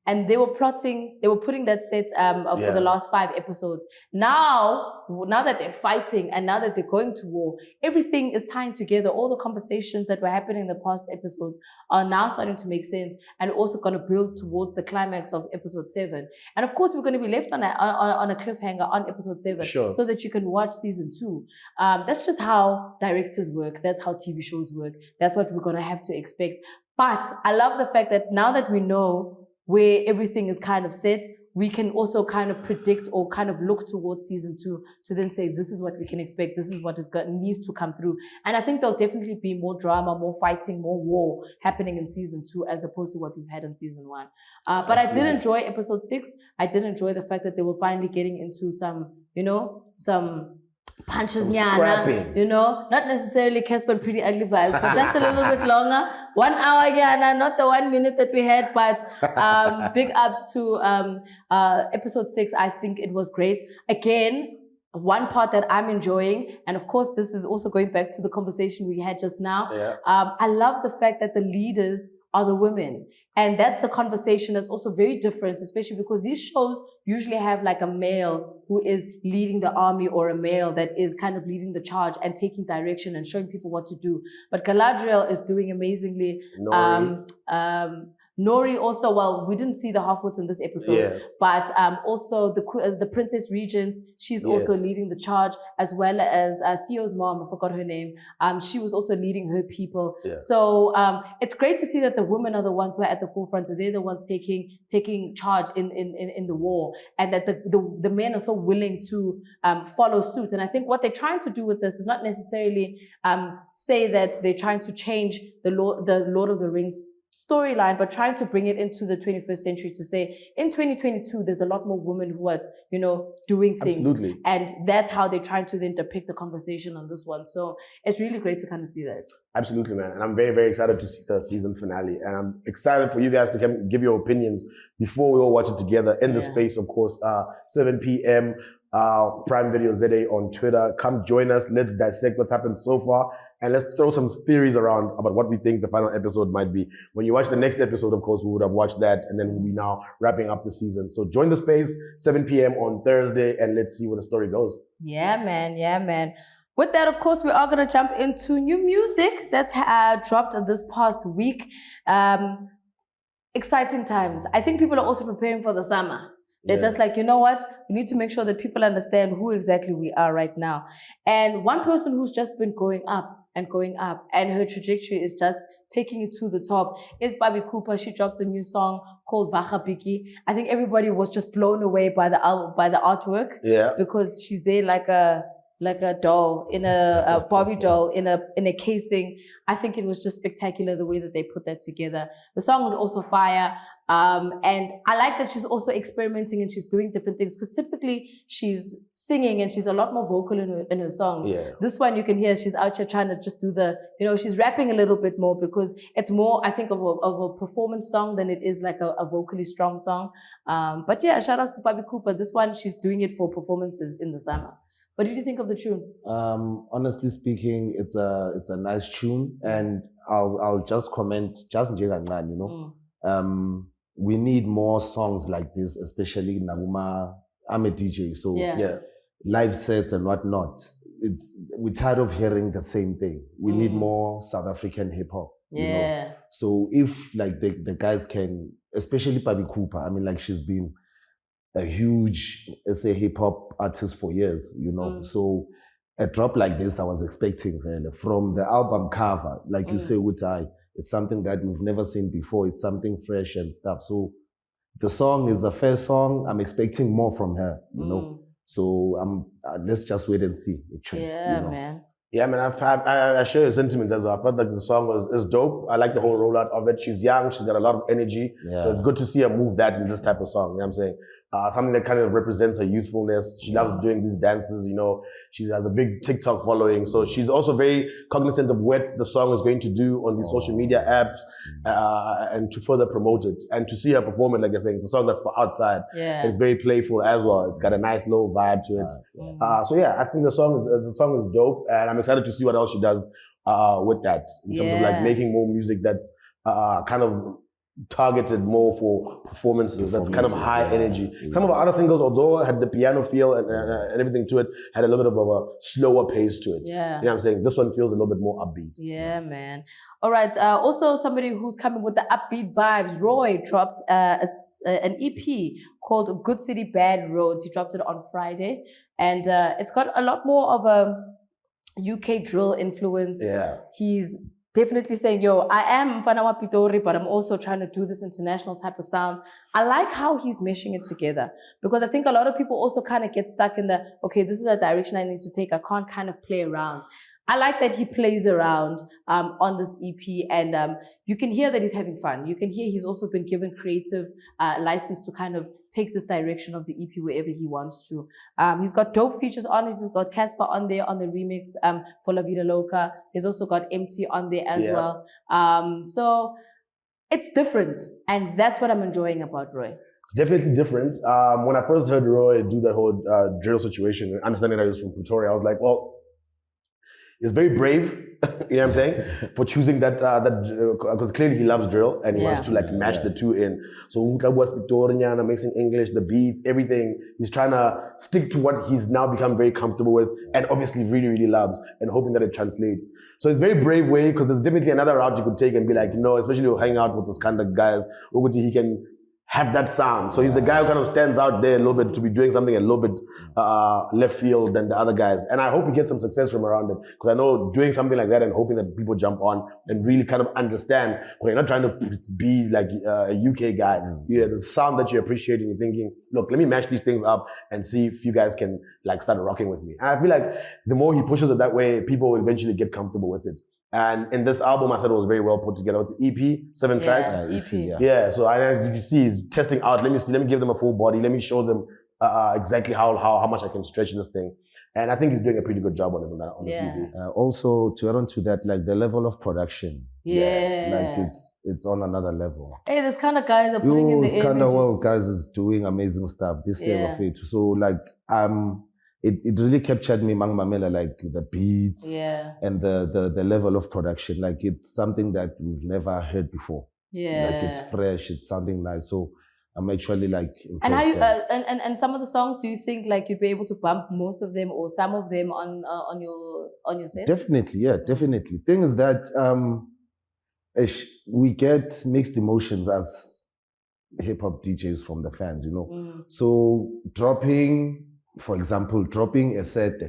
Speaker 2: And they were putting that set for the last 5 episodes. Now that they're fighting and now that they're going to war, everything is tying together. All the conversations that were happening in the past episodes are now starting to make sense and also going to build towards the climax of episode 7. And of course, we're going to be left on a cliffhanger on episode 7 so that you can watch season 2. That's just how directors work. That's how TV shows work. That's what we're going to have to expect. But I love the fact that now that we know where everything is kind of set, we can also kind of predict or kind of look towards season 2 to then say, this is what we can expect, this is what needs to come through. And I think there'll definitely be more drama, more fighting, more war happening in season 2 as opposed to what we've had in season 1. But I did enjoy episode 6. I did enjoy the fact that they were finally getting into some, some punches, not necessarily Casper and Pretty Ugly vibes, but just a little bit longer. 1 hour, not the 1 minute that we had, but big ups to episode 6. I think it was great. Again, one part that I'm enjoying, and of course, this is also going back to the conversation we had just now.
Speaker 1: Yeah.
Speaker 2: I love the fact that the leaders are the women. And that's the conversation that's also very different, especially because these shows usually have like a male who is leading the army or a male that is kind of leading the charge and taking direction and showing people what to do. But Galadriel is doing amazingly. Nori also, well, we didn't see the Halfwoods in this episode, but also the Princess Regent, she's also leading the charge, as well as Theo's mom, I forgot her name. She was also leading her people. Yeah. So it's great to see that the women are the ones who are at the forefront, and they're the ones taking charge in the war, and that the men are so willing to follow suit. And I think what they're trying to do with this is not necessarily say that they're trying to change the Lord of the Rings storyline, but trying to bring it into the 21st century to say in 2022 there's a lot more women who are doing things. Absolutely. And that's how they're trying to then depict the conversation on this one. So it's really great to kind of see that.
Speaker 1: Absolutely, man. And I'm very, very excited to see the season finale, and I'm excited for you guys to give your opinions before we all watch it together in the space, of course. 7 p.m. Prime Video ZA on Twitter. Come join us. Let's dissect what's happened so far. And let's throw some theories around about what we think the final episode might be. When you watch the next episode, of course, we would have watched that, and then we'll be now wrapping up the season. So join the space, 7 p.m. on Thursday, and let's see where the story goes.
Speaker 2: Yeah, man. With that, of course, we are going to jump into new music that's dropped this past week. Exciting times. I think people are also preparing for the summer. They're just like, you know what? We need to make sure that people understand who exactly we are right now. And one person who's just been going up, and her trajectory is just taking it to the top is Bobby Cooper. She dropped a new song called Vacha Biki. I think everybody was just blown away by the artwork. Yeah. Because she's there like a doll, in a Barbie doll in a casing. I think it was just spectacular the way that they put that together. The song was also fire. And I like that she's also experimenting and she's doing different things, because typically she's singing and she's a lot more vocal in her songs. Yeah. This one you can hear she's out here trying to just do she's rapping a little bit more, because it's more, I think, of a performance song than it is like a vocally strong song. But yeah, shout outs to Bobby Cooper. This one, she's doing it for performances in the summer. What did you think of the tune?
Speaker 3: Honestly speaking, it's a nice tune, and I'll just comment, just we need more songs like this, especially Naguma. I'm a DJ, so live sets and whatnot. We're tired of hearing the same thing. We need more South African hip hop. Yeah. So if like the guys can, especially Bobby Cooper, I mean, like, she's been a huge SA hip hop artist for years, So a drop like this, I was expecting from the album cover, like you say, Utai. It's something that we've never seen before. It's something fresh and stuff. So the song is a first song. I'm expecting more from her, So let's just wait and see. Actually,
Speaker 2: man.
Speaker 1: Yeah, man. I share your sentiments as well. I felt like the song is dope. I like the whole rollout of it. She's young. She's got a lot of energy. Yeah. So it's good to see her move that in this type of song. You know what I'm saying? Something that kind of represents her youthfulness. She loves doing these dances, She has a big TikTok following. So she's also very cognizant of what the song is going to do on these social media apps and to further promote it. And to see her perform it, like you're saying, it's a song that's for outside. Yeah. And it's very playful as well. It's got a nice low vibe to it. So yeah, I think the song is dope. And I'm excited to see what else she does with that. In terms of like making more music that's kind of targeted more for performances that's kind of high energy. Some of our other singles, although had the piano feel and everything to it, had a little bit of a slower pace to it. Yeah. You know what I'm saying? This one feels a little bit more upbeat.
Speaker 2: Yeah, man. All right. Also, somebody who's coming with the upbeat vibes, Roy dropped an EP called Good City, Bad Roads. He dropped it on Friday. And it's got a lot more of a UK drill influence. Yeah. He's definitely saying, yo, I am Mfana wa Pitori, but I'm also trying to do this international type of sound. I like how he's meshing it together, because I think a lot of people also kind of get stuck in the, okay, this is a direction I need to take. I can't kind of play around. I like that he plays around on this EP, and you can hear that he's having fun. You can hear he's also been given creative license to kind of take this direction of the EP wherever he wants to. He's got dope features on it. He's got Casper on there on the remix for La Vida Loca. He's also got MT on there as well. So it's different, and that's what I'm enjoying about Roy.
Speaker 1: It's definitely different. When I first heard Roy do that whole drill situation, understanding that he was from Pretoria, I was like, well, he's very brave, you know what I'm saying, for choosing that, because clearly he loves drill and he wants to like match the two in. So was Pretoria, mixing English, the beats, everything. He's trying to stick to what he's now become very comfortable with and obviously really, really loves, and hoping that it translates. So it's a very brave way, because there's definitely another route you could take and be like, especially hanging out with this kind of guys, he can have that sound. So he's the guy who kind of stands out there a little bit to be doing something a little bit left field than the other guys. And I hope he gets some success from around it, because I know doing something like that and hoping that people jump on and really kind of understand, you're not trying to be like a UK guy. Yeah, the sound that you appreciate and you're thinking, look, let me mash these things up and see if you guys can like start rocking with me. And I feel like the more he pushes it that way, people will eventually get comfortable with it. And in this album, I thought it was very well put together. It's EP, 7 tracks.
Speaker 2: EP.
Speaker 1: Yeah, so as you can see, he's testing out. Let me give them a full body. Let me show them exactly how much I can stretch this thing. And I think he's doing a pretty good job on it on the CD.
Speaker 3: Also, to add on to that, like the level of production. Like it's on another level.
Speaker 2: Hey, this kind of guys are putting in the energy. This kind
Speaker 3: of guys is doing amazing stuff this year of it. So like it really captured me, Mang Mamela, like the beats and the level of production. Like it's something that we've never heard before. Like it's fresh, it's sounding nice. So I'm actually like impressed.
Speaker 2: And how you and some of the songs, do you think like you'd be able to bump most of them or some of them on your set?
Speaker 3: Definitely, definitely. Thing is that we get mixed emotions as hip hop DJs from the fans, So for example, dropping a set,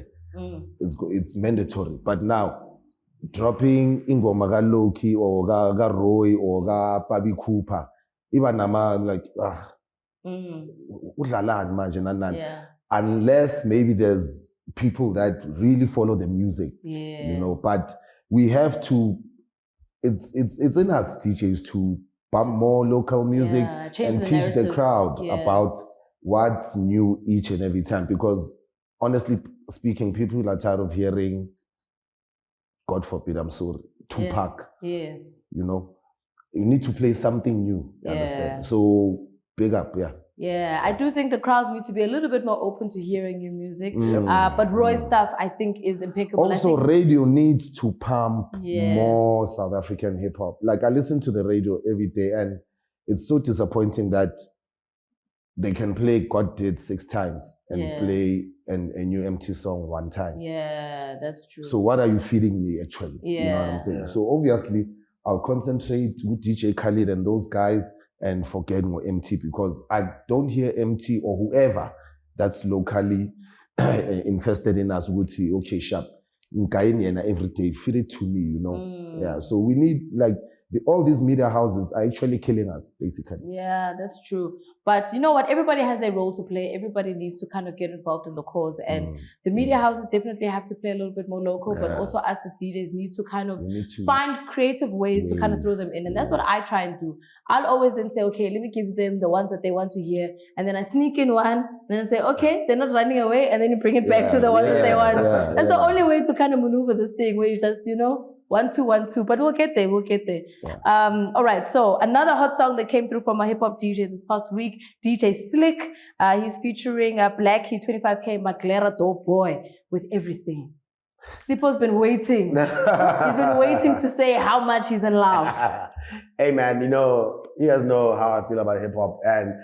Speaker 3: it's mandatory. But now, dropping Ingoma ga Loki or ga Roy or ga Pabi Cooper, even nama like unless maybe there's people that really follow the music, But we have to. It's in us DJs to bump more local music and teach the crowd about what's new each and every time, because honestly speaking, people are tired of hearing, God forbid, I'm sorry, Tupac.
Speaker 2: Yes.
Speaker 3: You need to play something new. You understand? So big up,
Speaker 2: Yeah, I do think the crowds need to be a little bit more open to hearing new music. But Roy's stuff, I think, is impeccable.
Speaker 3: Also, radio needs to pump more South African hip hop. Like I listen to the radio every day, and it's so disappointing that they can play God Did 6 times and play a new MT song 1 time.
Speaker 2: Yeah, that's true.
Speaker 3: So what are you feeding me actually? You know what I'm saying? So obviously, I'll concentrate with DJ Khaled and those guys and forget more MT, because I don't hear MT or whoever that's locally invested in us would say, okay, sharp, every day, feed it to me, Yeah, so we need like all these media houses are actually killing us, basically.
Speaker 2: Yeah, that's true. But you know what? Everybody has their role to play. Everybody needs to kind of get involved in the cause. And the media houses definitely have to play a little bit more local, but also us as DJs need to kind of find creative ways to kind of throw them in. And that's what I try and do. I'll always then say, okay, let me give them the ones that they want to hear. And then I sneak in one, and then I say, okay, they're not running away. And then you bring it back to the ones that they want. That's the only way to kind of maneuver this thing, where you just, 1, 2, 1, 2, but we'll get there. Yeah. All right, so another hot song that came through from a hip-hop DJ this past week, DJ Slick. He's featuring Blackie, 25K, Maglera, Dope Boy, with Everything. Sippo's been waiting. He's been waiting to say how much he's in love.
Speaker 1: Hey, man, you guys know how I feel about hip-hop. And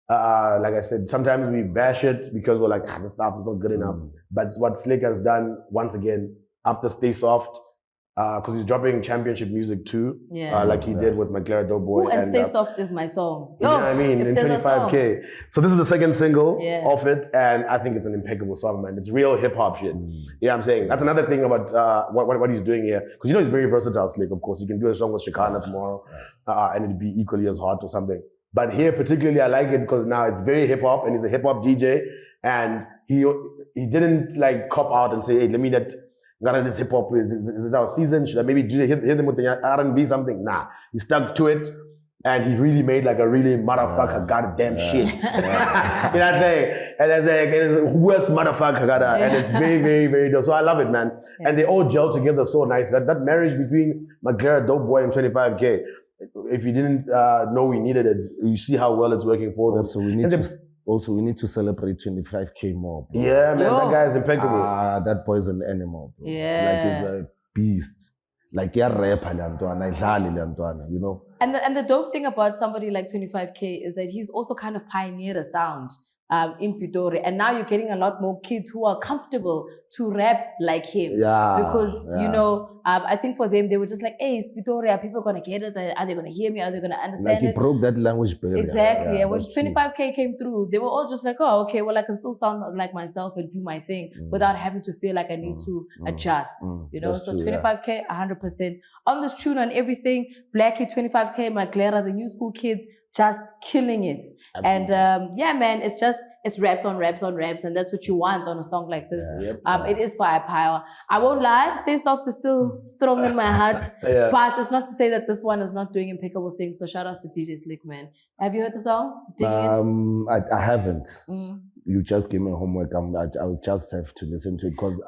Speaker 1: like I said, sometimes we bash it because we're like, this stuff is not good enough. But what Slick has done, once again, after Stay Soft, because he's dropping championship music too,
Speaker 2: Yeah.
Speaker 1: like he did with McLaren Doughboy.
Speaker 2: Ooh, and Stay Soft is my song.
Speaker 1: You know what I mean? In 25K. So this is the second single of it, and I think it's an impeccable song, man. It's real hip hop shit. You know what I'm saying? That's another thing about what he's doing here, because you know he's very versatile, Slick. Of course, you can do a song with Shikana tomorrow, and it'd be equally as hot or something. But here particularly, I like it because now it's very hip hop, and he's a hip hop DJ, and he didn't like cop out and say, hey, let me not. This hip hop is it our season? Should I maybe hit them with the R&B something? Nah, he stuck to it, and he really made like a really motherfucker goddamn shit. You know what I'm saying? And it's like worst motherfucker and it's very very very dope. So I love it, man. Yeah. And they all gel together so nice. That marriage between McLaren Doughboy and 25K. If you didn't know we needed it, you see how well it's working for them.
Speaker 3: So we need to celebrate 25K more, bro.
Speaker 1: Yeah, man, that guy is impeccable.
Speaker 3: That boy's an animal, bro.
Speaker 2: Yeah.
Speaker 3: Like he's a beast. Like you're rapper, you know.
Speaker 2: And the dope thing about somebody like 25K is that he's also kind of pioneered a sound in Pitori, and now you're getting a lot more kids who are comfortable to rap like him.
Speaker 3: Yeah.
Speaker 2: Because you know, I think for them they were just like, "Hey, it's Pitori. Are people gonna get it? Are they gonna hear me? Are they gonna understand
Speaker 3: like he
Speaker 2: it?"
Speaker 3: broke that language barrier.
Speaker 2: Exactly. And when 25K came through, they were all just like, "Oh, okay. Well, I can still sound like myself and do my thing without having to feel like I need to adjust." You know. So 25K, 100% on this tune and everything. Blackie, 25K, McLaren, the new school kids. Just killing it. Absolutely. And yeah, man, it's raps on raps on raps, and that's what you want on a song like this. It is firepower. I won't lie, Stay Soft is still strong in my heart, but it's not to say that this one is not doing impeccable things. So shout out to DJ Slick, man. Have you heard the song?
Speaker 3: I haven't. You just gave me homework. I'll just have to listen to it because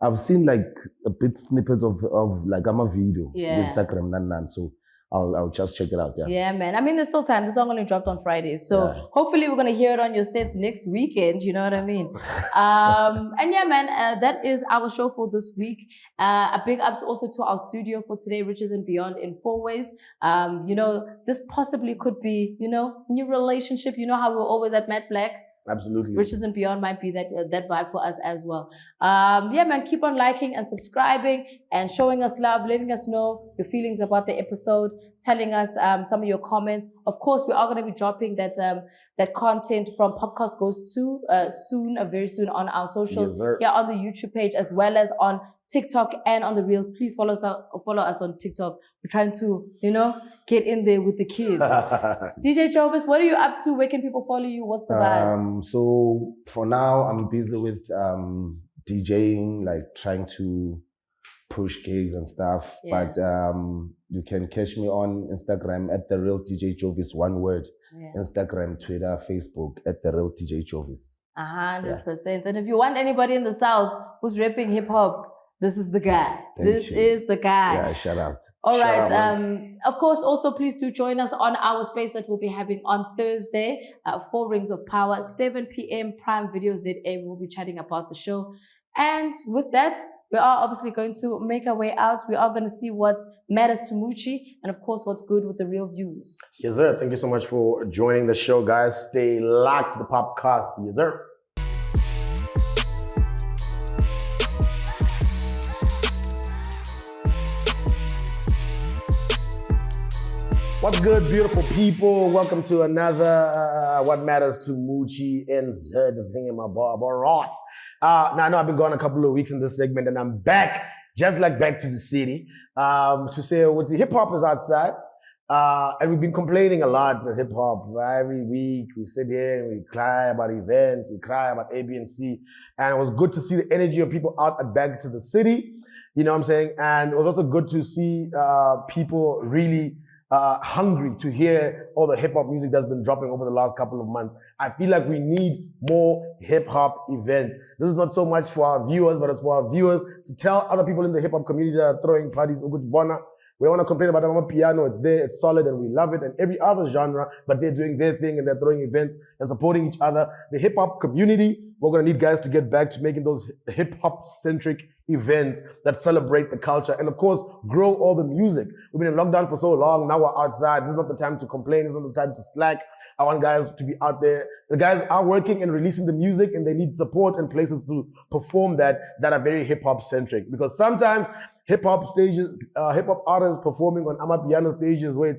Speaker 3: I've seen like a bit snippets of like a video on Instagram, so I'll just check it out.
Speaker 2: Yeah, man. I mean, there's still time. The song only dropped on Friday. So hopefully we're going to hear it on your sets next weekend. You know what I mean? And yeah, man, that is our show for this week. A big ups also to our studio for today, Riches and Beyond in 4 ways. You know, this possibly could be, you know, new relationship. You know how we're always at Matt Black?
Speaker 1: Absolutely.
Speaker 2: Riches and Beyond might be that vibe for us as well. Yeah, man, keep on liking and subscribing and showing us love, letting us know your feelings about the episode, telling us some of your comments. Of course, we are going to be dropping that content from POPcast Goes To very soon on our socials, on the YouTube page as well as on TikTok and on the Reels. Please follow us on TikTok. We're trying to, you know, get in there with the kids. DJ Jovis, what are you up to? Where can people follow you? What's the vibes?
Speaker 3: So for now, I'm busy with DJing, like trying to push gigs and stuff. But you can catch me on Instagram at The Real DJ Jovis, one word. Instagram, Twitter, Facebook at The Real DJ Jovis.
Speaker 2: 100%. And if you want anybody in the South who's rapping hip hop, this is the guy. This is the guy.
Speaker 3: Yeah, shout out.
Speaker 2: All right. Of course, also please do join us on our space that we'll be having on Thursday, 4 Rings of Power, 7 p.m. Prime Video ZA. We'll be chatting about the show. And with that, we are obviously going to make our way out. We are going to see what matters to Moochie and, of course, what's good with the real views.
Speaker 1: Yes, sir. Thank you so much for joining the show, guys. Stay locked to the POPcast. Yes, sir. What's good, beautiful people? Welcome to another What Matters to Moochie insert the thing in my bar. Now I know I've been gone a couple of weeks in this segment, and I'm back, just like Back to the City, to say what the hip hop is outside. And we've been complaining a lot to hip hop. Every week we sit here and we cry about events, we cry about A, B, and C. And it was good to see the energy of people out at Back to the City. You know what I'm saying? And it was also good to see people really hungry to hear all the hip hop music that's been dropping over the last couple of months. I feel like we need more hip hop events. This is not so much for our viewers, but it's for our viewers to tell other people in the hip hop community that are throwing parties. We don't want to complain about the piano. It's there, it's solid, and we love it. And every other genre, but they're doing their thing and they're throwing events and supporting each other. The hip hop community, we're going to need guys to get back to making those hip hop centric events that celebrate the culture and, of course, grow all the music. We've been in lockdown for so long. Now we're outside. This is not the time to complain. It's not the time to slack. I want guys to be out there. The guys are working and releasing the music, and they need support and places to perform that are very hip hop centric. Because sometimes hip hop stages, hip hop artists performing on Amapiano stages where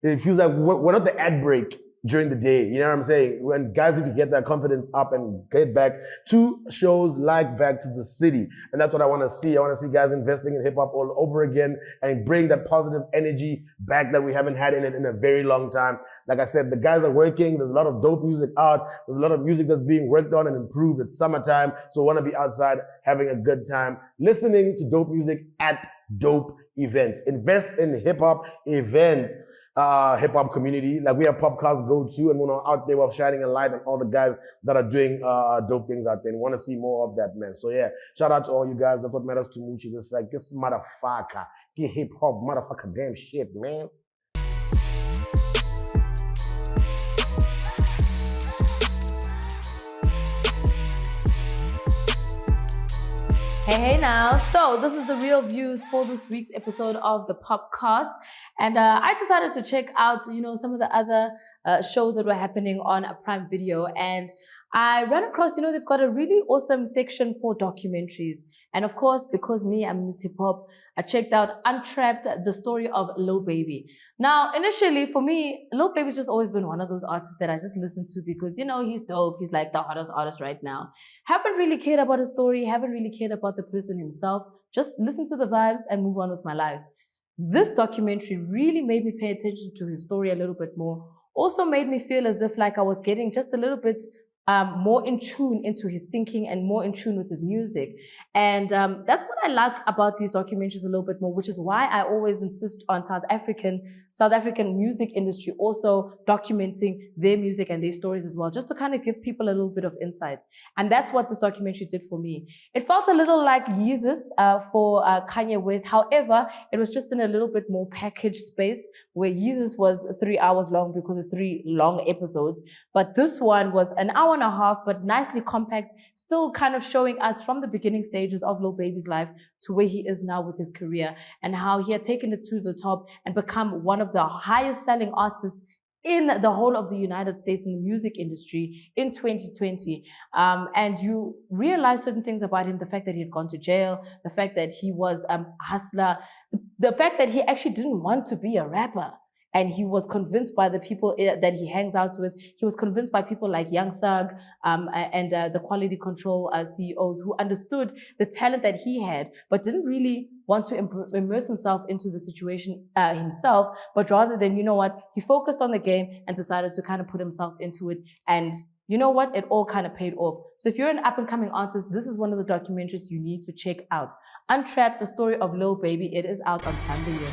Speaker 1: it feels like we're not the ad break during the day. You know what I'm saying? When guys need to get their confidence up and get back to shows like Back to the City. And that's what I want to see. I want to see guys investing in hip hop all over again and bring that positive energy back that we haven't had in it in a very long time. Like I said, the guys are working. There's a lot of dope music out. There's a lot of music that's being worked on and improved. It's summertime. So I want to be outside having a good time, listening to dope music at dope events. Invest in hip hop event. Hip hop community. Like we have POPcast go to, and we're out there, we're shining a light on all the guys that are doing dope things out there. And want to see more of that, man. So yeah, shout out to all you guys. That's what matters to Moochie. This motherfucker, get hip hop, motherfucker, damn shit, man.
Speaker 2: Hey now. So this is the real views for this week's episode of the POPcast. And I decided to check out, some of the other shows that were happening on a Prime Video. And I ran across, they've got a really awesome section for documentaries. And of course, because I'm Miss Hip Hop, I checked out Untrapped, the story of Lil Baby. Now, initially, for me, Lil Baby's just always been one of those artists that I just listen to because, he's dope. He's like the hottest artist right now. Haven't really cared about his story. Haven't really cared about the person himself. Just listen to the vibes and move on with my life. This documentary really made me pay attention to his story a little bit more. Also made me feel as if like I was getting just a little bit more in tune into his thinking and more in tune with his music. And that's what I like about these documentaries a little bit more, which is why I always insist on South African music industry also documenting their music and their stories as well, just to kind of give people a little bit of insight. And that's what this documentary did for me. It felt a little like Yeezus for Kanye West. However, it was just in a little bit more packaged space where Yeezus was 3 hours long because of 3 long episodes. But this one was an hour and a half, but nicely compact, still kind of showing us from the beginning stages of Lil Baby's life to where he is now with his career and how he had taken it to the top and become one of the highest selling artists in the whole of the United States in the music industry in 2020. And you realize certain things about him, the fact that he had gone to jail, the fact that he was a hustler, the fact that he actually didn't want to be a rapper. And he was convinced by the people that he hangs out with. He was convinced by people like Young Thug and the quality control CEOs who understood the talent that he had, but didn't really want to immerse himself into the situation himself, but rather than, he focused on the game and decided to kind of put himself into it. And you know what? It all kind of paid off. So if you're an up-and-coming artist, this is one of the documentaries you need to check out. Untrapped, the story of Lil Baby. It is out on Prime Video.